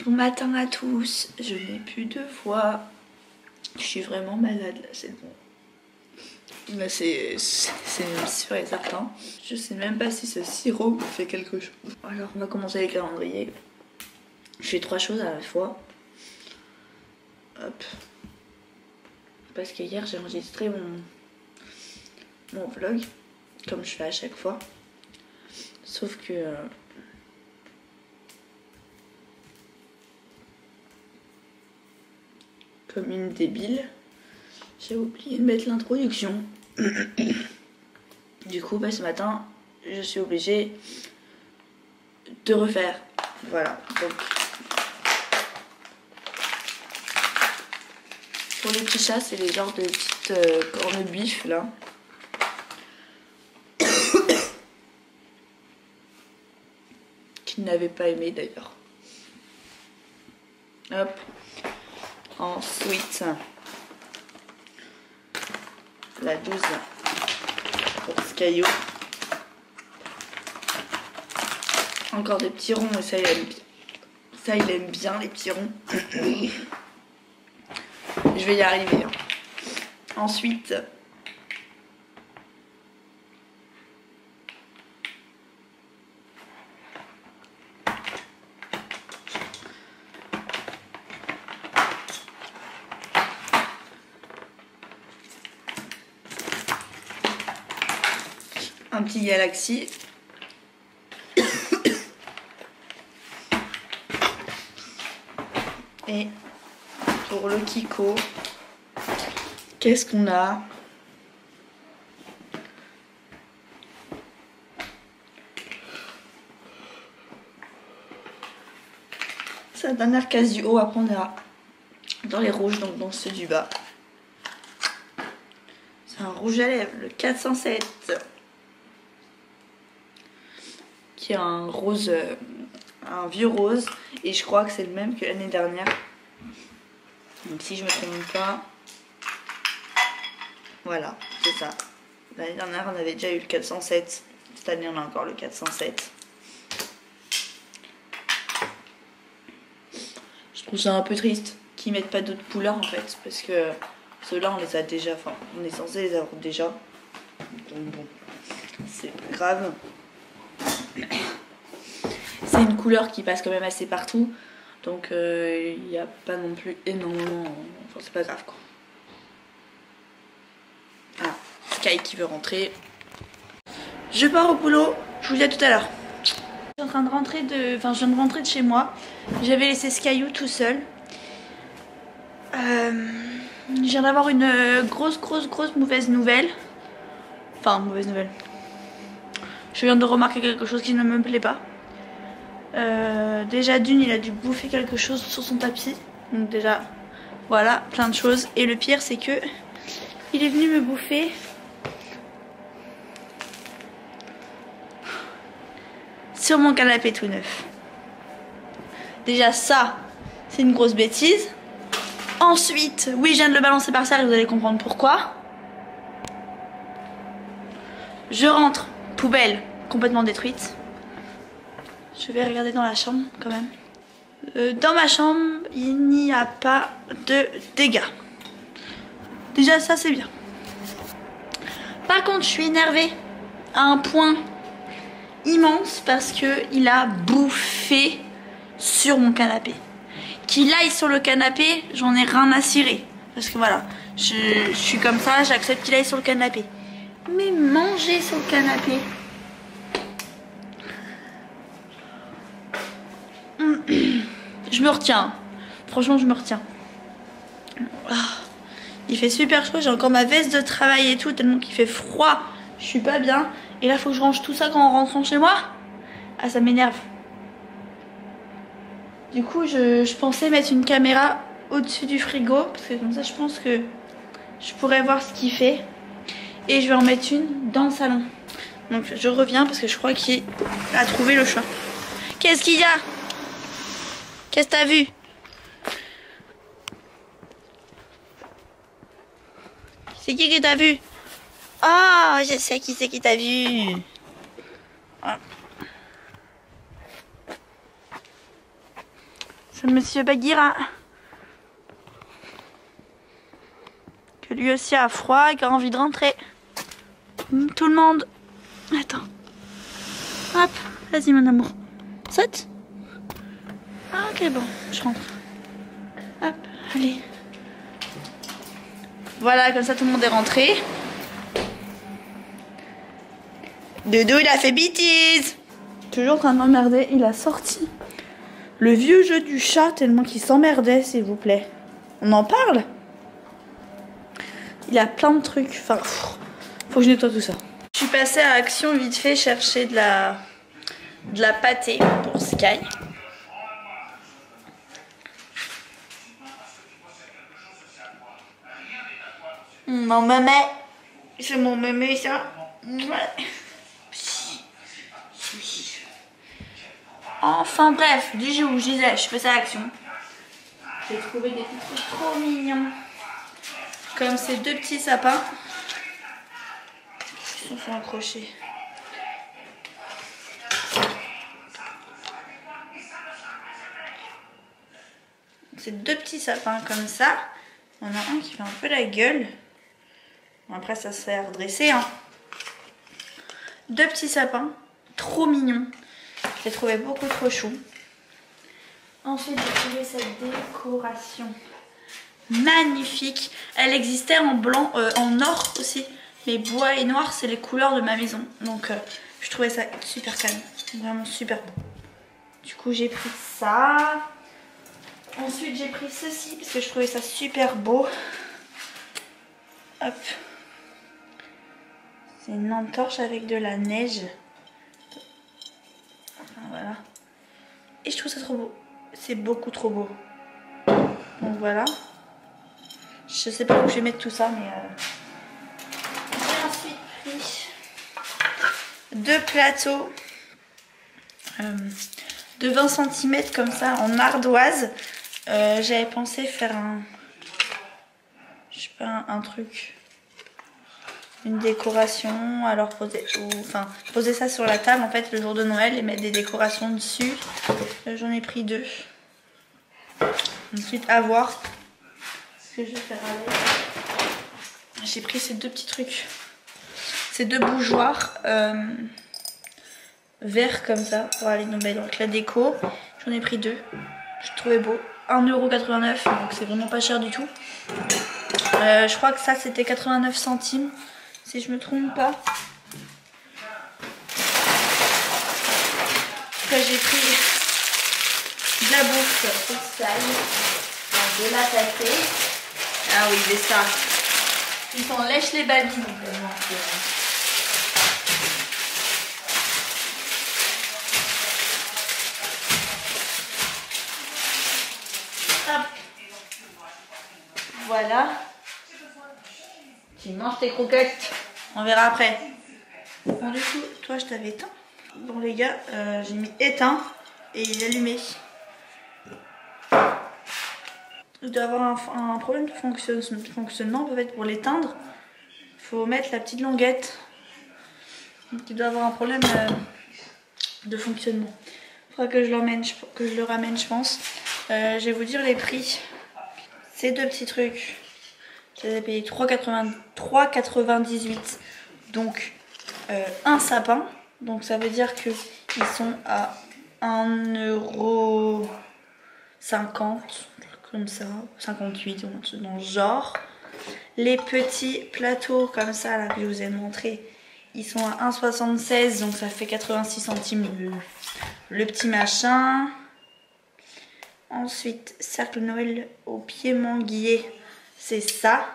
Bon matin à tous, je n'ai plus de voix. Je suis vraiment malade là, c'est bon. Là c'est sûr et certain. Je sais même pas si ce sirop me fait quelque chose. Alors on va commencer les calendriers. Je fais 3 choses à la fois. Hop. Parce que hier j'ai enregistré mon vlog, comme je fais à chaque fois. Sauf que... comme une débile, j'ai oublié de mettre l'introduction. Du coup, ce matin, je suis obligée de refaire. Voilà, donc... pour les petits chats, c'est les genres de petites corned-beef, là. Qu'ils n'avaient pas aimé, d'ailleurs. Hop. Ensuite, la 12 pour ce caillou. Encore des petits ronds, et ça il aime bien. Ça il aime bien les petits ronds. Je vais y arriver. Hein. Ensuite, un petit Galaxy. Et pour le Kiko, qu'est-ce qu'on a? C'est la dernière case du haut, après on ira dans les rouges, donc dans ceux du bas. C'est un rouge à lèvres, le 407. Qui est un rose, un vieux rose, et je crois que c'est le même que l'année dernière. Donc si je me trompe pas, voilà, c'est ça. L'année dernière on avait déjà eu le 407, cette année on a encore le 407. Je trouve ça un peu triste qu'ils mettent pas d'autres couleurs en fait, parce que ceux-là on les a déjà, enfin on est censé les avoir déjà. Donc bon, c'est pas grave. C'est une couleur qui passe quand même assez partout, donc il n'y a pas non plus énormément, enfin c'est pas grave quoi. Ah, Sky qui veut rentrer. Je pars au boulot, je vous dis à tout à l'heure. Je suis en train de rentrer je viens de rentrer de chez moi. J'avais laissé Skyou tout seul. Je viens d'avoir une grosse mauvaise nouvelle. Enfin, mauvaise nouvelle. Je viens de remarquer quelque chose qui ne me plaît pas. Déjà d'une, il a dû bouffer quelque chose sur son tapis. Donc déjà, voilà, plein de choses. Et le pire, c'est que il est venu me bouffer sur mon canapé tout neuf. Déjà ça, c'est une grosse bêtise. Ensuite, oui, je viens de le balancer par terre et vous allez comprendre pourquoi. Je rentre, poubelle complètement détruite. Je vais regarder dans la chambre quand même. Dans ma chambre, il n'y a pas de dégâts. Déjà ça c'est bien. Par contre, je suis énervée à un point immense parce que il a bouffé sur mon canapé. Qu'il aille sur le canapé, j'en ai rien à cirer. Parce que voilà, je suis comme ça, j'accepte qu'il aille sur le canapé. Mais manger sur le canapé... Je me retiens. Franchement, je me retiens. Il fait super chaud, j'ai encore ma veste de travail et tout, tellement qu'il fait froid. Je suis pas bien. Et là, faut que je range tout ça quand on rentre chez moi. Ah, ça m'énerve. Du coup, je pensais mettre une caméra au-dessus du frigo. Parce que comme ça, je pense que je pourrais voir ce qu'il fait. Et je vais en mettre une dans le salon. Donc, je reviens parce que je crois qu'il a trouvé le choix. Qu'est-ce qu'il y a? Qu'est-ce que t'as vu? C'est qui t'a vu? Oh, je sais qui c'est qui t'a vu. Voilà. C'est Monsieur Bagheera. Que lui aussi a froid et qui a envie de rentrer. Tout le monde. Attends. Hop, vas-y mon amour. Saute. Ah, ok, bon, je rentre. Hop, allez. Voilà, comme ça tout le monde est rentré. Doudou, il a fait bêtise. Toujours en train de m'emmerder, il a sorti le vieux jeu du chat tellement qu'il s'emmerdait, s'il vous plaît. On en parle? Il a plein de trucs. Enfin, faut que je nettoie tout ça. Je suis passée à Action vite fait chercher de la pâtée pour Sky. Mon mémé. C'est mon mémé ça. Enfin bref, du jour où je disais, je fais ça à Action. J'ai trouvé des petits trucs trop mignons. Comme ces deux petits sapins. Ils sont accrochés. Ces deux petits sapins comme ça. Il y en a un qui fait un peu la gueule. Après ça se fait redresser. Hein. Deux petits sapins. Trop mignons. J'ai trouvé beaucoup trop chou. Ensuite j'ai trouvé cette décoration. Magnifique. Elle existait en blanc, en or aussi. Mais bois et noir c'est les couleurs de ma maison. Donc je trouvais ça super calme. Vraiment super beau. Du coup j'ai pris ça. Ensuite j'ai pris ceci parce que je trouvais ça super beau. Hop. C'est une lampe torche avec de la neige. Enfin, voilà. Et je trouve ça trop beau. C'est beaucoup trop beau. Donc voilà. Je sais pas où je vais mettre tout ça mais... J'ai ensuite pris deux plateaux de 20 cm comme ça en ardoise. J'avais pensé faire un... Je sais pas, un truc... Une décoration, alors poser ça sur la table en fait le jour de Noël et mettre des décorations dessus. J'en ai pris deux. Ensuite à voir ce que je vais faire avec. J'ai pris ces deux petits trucs, ces deux bougeoirs verts comme ça pour aller dans la déco. J'en ai pris deux, je trouvais beau. 1,89 €, donc c'est vraiment pas cher du tout. Je crois que ça c'était 89 centimes. Si je me trompe pas. Après j'ai pris de la bouffe pour Sky, de la pâtée. Ah oui, des ça. Ils s'en lèchent les babines. Hop. Voilà. Tu manges tes croquettes. On verra après. Bon du coup, toi je t'avais éteint. Bon les gars, j'ai mis éteint et il est allumé. Il doit avoir un problème de fonctionnement peut-être pour l'éteindre. Il faut mettre la petite languette. Donc il doit avoir un problème de fonctionnement. Il faudra que je le ramène je pense. Je vais vous dire les prix. Ces deux petits trucs. Je les ai payés 3,98 €. Donc un sapin. Donc ça veut dire qu'ils sont à 1,50 €. Comme ça. 58 dans ce genre. Les petits plateaux comme ça là que je vous ai montré. Ils sont à 1,76 €. Donc ça fait 86 centimes le petit machin. Ensuite, cercle Noël au pied manguier. C'est ça.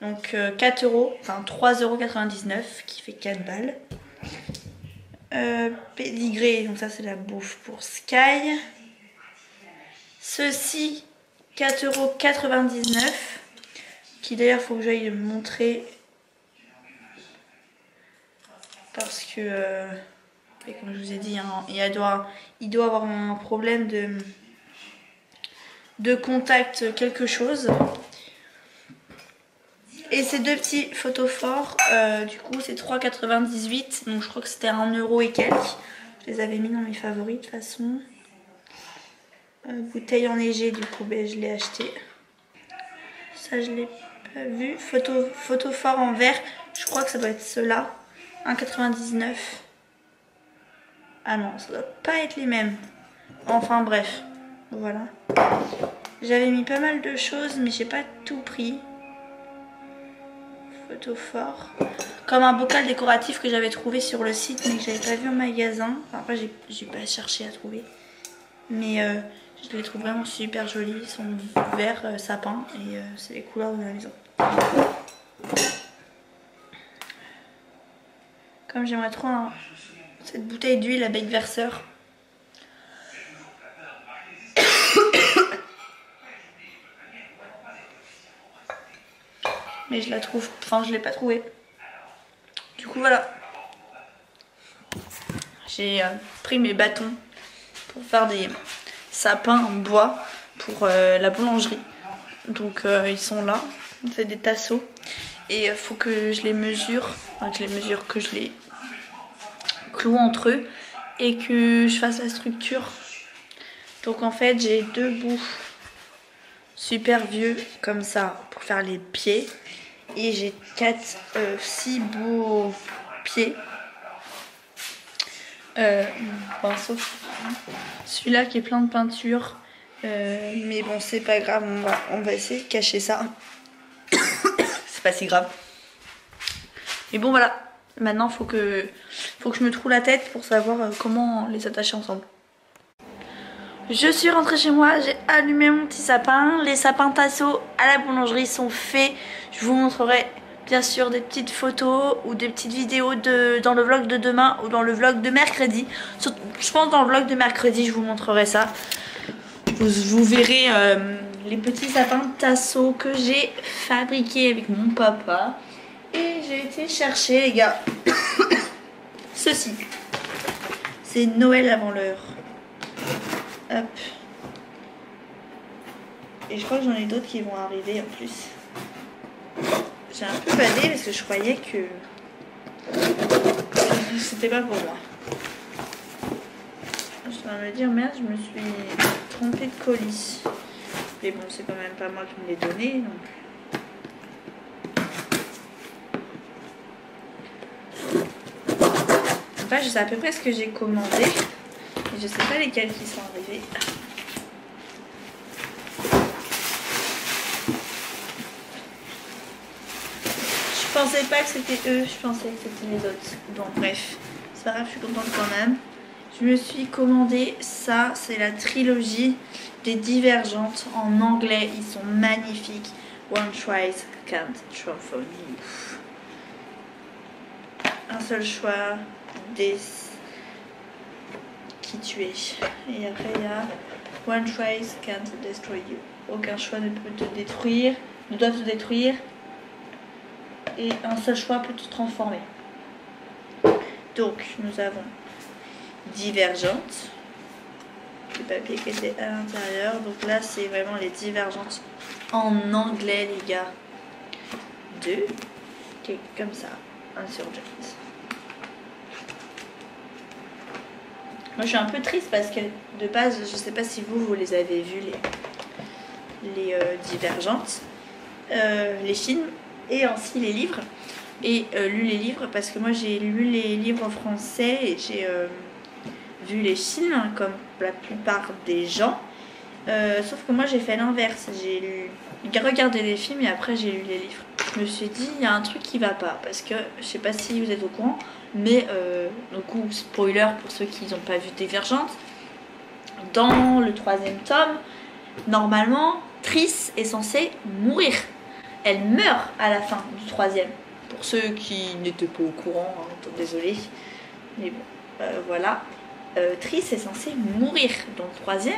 Donc 4 €, enfin 3,99 € qui fait 4 balles. Pédigré, donc ça c'est la bouffe pour Sky. Ceci, 4,99 € qui d'ailleurs faut que j'aille le montrer. Parce que, comme je vous ai dit, hein, il doit avoir un problème de contact quelque chose. Et ces deux petits photophores, du coup c'est 3,98 €, donc je crois que c'était 1 € et quelques. Je les avais mis dans mes favoris de toute façon. bouteille enneigée du coup, ben, je l'ai acheté. Ça je l'ai pas vu. Photo fort en verre. Je crois que ça doit être ceux-là. 1,99. Ah non, ça doit pas être les mêmes. Enfin bref, voilà. J'avais mis pas mal de choses, mais j'ai pas tout pris. Photo fort. Comme un bocal décoratif que j'avais trouvé sur le site, mais que j'avais pas vu au magasin. Enfin, après, j'ai pas cherché à trouver. Mais je les trouve vraiment super jolis. Ils sont vert sapin et c'est les couleurs de la maison. Comme j'aimerais trop cette bouteille d'huile à bec verseur. Mais je la trouve, enfin je l'ai pas trouvée. Du coup voilà. J'ai pris mes bâtons pour faire des sapins en bois pour la boulangerie. Donc ils sont là, c'est des tasseaux. Et il faut que je les mesure, enfin que je les cloue entre eux et que je fasse la structure. Donc en fait j'ai 2 bouts super vieux comme ça pour faire les pieds. Et j'ai 6 beaux pieds. Bon, sauf celui-là qui est plein de peinture. Mais bon, c'est pas grave, on va essayer de cacher ça. C'est pas si grave. Mais bon, voilà. Maintenant, faut que je me trouve la tête pour savoir comment les attacher ensemble. Je suis rentrée chez moi, j'ai allumé mon petit sapin. Les sapins tasseaux à la boulangerie sont faits. Je vous montrerai bien sûr des petites photos ou des petites vidéos dans le vlog de demain ou dans le vlog de mercredi. Je pense dans le vlog de mercredi, je vous montrerai ça. Vous verrez les petits sapins tasseaux que j'ai fabriqués avec mon papa. Et j'ai été chercher, les gars, ceci. C'est Noël avant l'heure. Hop. Et je crois que j'en ai d'autres qui vont arriver en plus. J'ai un peu badé parce que je croyais que c'était pas pour moi. Je dois me dire merde, je me suis trompée de colis. Mais bon, c'est quand même pas moi qui me l'ai donné donc. Enfin, je sais à peu près ce que j'ai commandé. Mais je sais pas lesquels qui sont arrivés. Je pensais pas que c'était eux, je pensais que c'était les autres. Bon bref, c'est pas grave, je suis contente quand même. Je me suis commandé ça, c'est la trilogie des Divergentes en anglais. Ils sont magnifiques. One tries can't transform you. Un seul choix, des qui tu es. Et après il y a One tries can't destroy you. Aucun choix ne peut te détruire, ne doit te détruire. Et un seul choix peut te transformer. Donc nous avons Divergentes, le papier qui était à l'intérieur. Donc là c'est vraiment les Divergentes en anglais les gars. 2 qui est comme ça, Insurgent. Moi je suis un peu triste parce que de base je sais pas si vous les avez vus les Divergentes, les films et ainsi les livres. Et lu les livres parce que moi j'ai lu les livres en français et j'ai vu les films comme la plupart des gens. Sauf que moi j'ai fait l'inverse, j'ai regardé les films et après j'ai lu les livres. Je me suis dit il y a un truc qui va pas parce que je sais pas si vous êtes au courant, mais du coup spoiler pour ceux qui n'ont pas vu Divergente, dans le 3e tome normalement Triss est censée mourir. Elle meurt à la fin du 3e. Pour ceux qui n'étaient pas au courant, hein, désolé. Mais bon, voilà. Triss est censée mourir dans le 3e.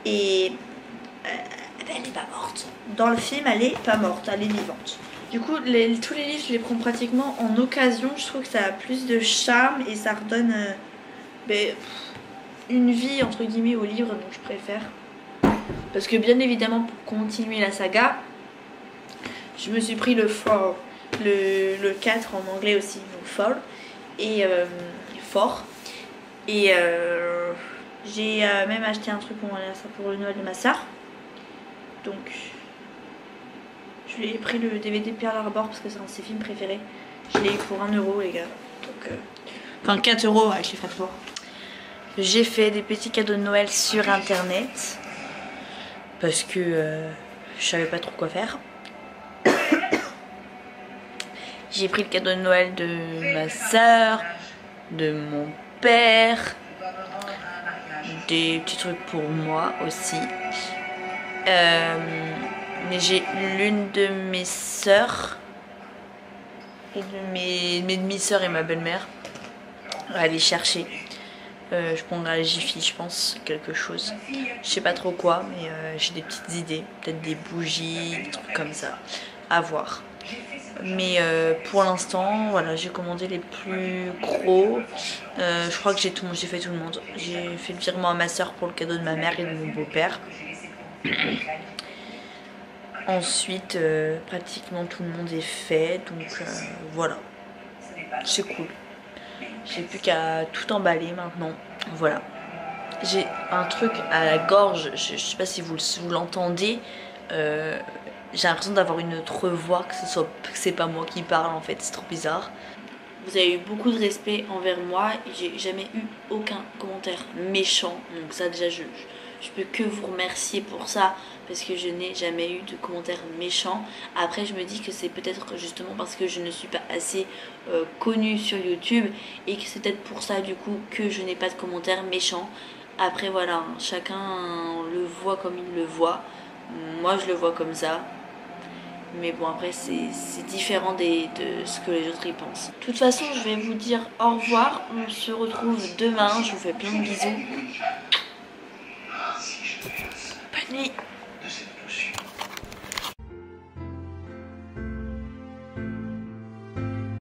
Et elle n'est pas morte. Dans le film, elle n'est pas morte, elle est vivante. Du coup, tous les livres, je les prends pratiquement en occasion. Je trouve que ça a plus de charme et ça redonne une vie, entre guillemets, au livre. Donc je préfère. Parce que bien évidemment, pour continuer la saga, je me suis pris le Fall, le 4 en anglais aussi, donc Fall, et Fort. Et J'ai même acheté un truc pour mon anniversaire pour le Noël de ma soeur. Donc je lui ai pris le DVD Pearl Harbor parce que c'est un de ses films préférés. Je l'ai eu pour 1 euro les gars. Donc, enfin 4 euros avec les frais de port. J'ai fait des petits cadeaux de Noël sur internet. Parce que je savais pas trop quoi faire. J'ai pris le cadeau de Noël de ma soeur, de mon père, des petits trucs pour moi aussi. Mais j'ai l'une de mes sœurs et de mes demi-sœurs et ma belle-mère à aller chercher. Je prendrai à la Jiffy, je pense, quelque chose. Je sais pas trop quoi, mais j'ai des petites idées. Peut-être des bougies, des trucs comme ça. À voir. Mais pour l'instant, voilà, j'ai commandé les plus gros. Je crois que j'ai fait tout le monde. J'ai fait le virement à ma soeur pour le cadeau de ma mère et de mon beau-père. Ensuite, pratiquement tout le monde est fait. Donc voilà, c'est cool. J'ai plus qu'à tout emballer maintenant. Voilà. J'ai un truc à la gorge. Je sais pas si vous l'entendez. J'ai l'impression d'avoir une autre voix, que c'est pas moi qui parle en fait. C'est trop bizarre. Vous avez eu beaucoup de respect envers moi. J'ai jamais eu aucun commentaire méchant. Donc ça déjà je peux que vous remercier pour ça. Parce que je n'ai jamais eu de commentaires méchants. Après je me dis que c'est peut-être justement parce que je ne suis pas assez connue sur YouTube. Et que c'est peut-être pour ça du coup que je n'ai pas de commentaires méchants. Après voilà, chacun le voit comme il le voit. Moi je le vois comme ça. Mais bon après c'est différent de ce que les autres y pensent. De toute façon je vais vous dire au revoir. On se retrouve demain. Je vous fais plein de bisous. Bonne nuit.